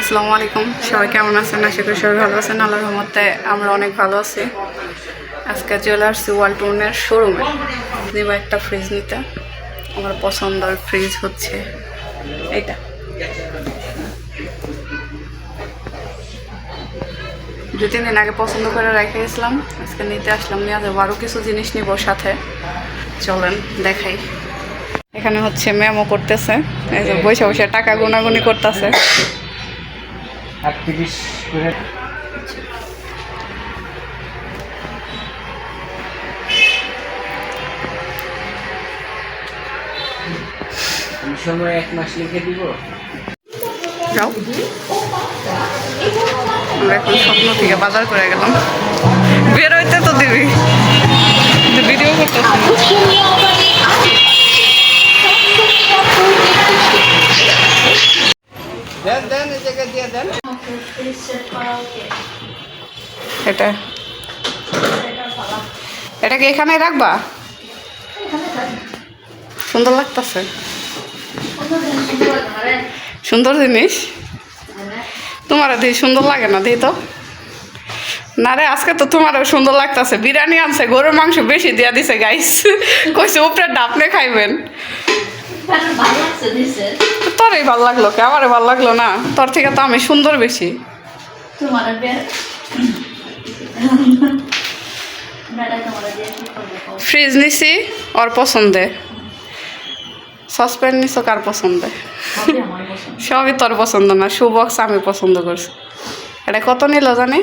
আসসালামু আলাইকুম, সবাই কেমন আছেন? আশা করি সবাই ভালো আছেন। আল্লাহর রহমতে আমরা অনেক ভালো আছি। আজকে চলে আসছি ওয়ালটনের শোরুমে নিব একটা ফ্রিজ নিতে। আমার পছন্দের ফ্রিজ হচ্ছে এটা। দু তিন দিন আগে পছন্দ করে রেখে গেছিলাম, আজকে নিতে আসলাম। নিয়ে যাবো আরও কিছু জিনিস নিব সাথে, চলেন দেখাই। এখানে হচ্ছে মেমো করতেছে, এই যে বসে বসে টাকা গুনাগুনি করতেছে। সময় 1 মাস লিখে দিব। যাও, আমরা এখন স্বপ্ন থেকে বাজার করে গেলাম। বের হইতে তো দিবি, ভিডিও করতেছি। এটা এটাকে এখানে রাখবা, সুন্দর লাগতেছে। সুন্দর জিনিস তোমার দিই সুন্দর লাগে না? দিই তো না রে, আজকে তো তোমারও সুন্দর লাগতেছে। বিরিয়ানি আনছে, গরুর মাংস বেশি দিয়া দিছে গাইস। কইছে উপরে ডাপনে খাইবেন। তোরই ভাল লাগলো কে? আমারে ভাল লাগলো না? তোর থেকে তো আমি সুন্দর বেশি। ফ্রিজ নিছি ওর পছন্দে, সসপ্যান নিছো কার পছন্দে? সবই তোর পছন্দ না, শু বক্স আমি পছন্দ করছি। এটা কত নিল জানি?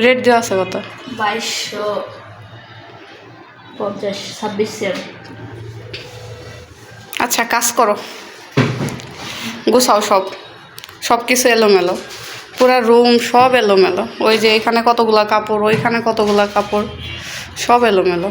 রেট দেওয়া আছে কত? 2250 আচ্ছা কাজ করো, গুছাও সব কিছু এলোমেলো, পুরা রুম সব এলোমেলো। ওই যে এখানে কতগুলা কাপড়, ওইখানে কতগুলা কাপড়, সব এলোমেলো।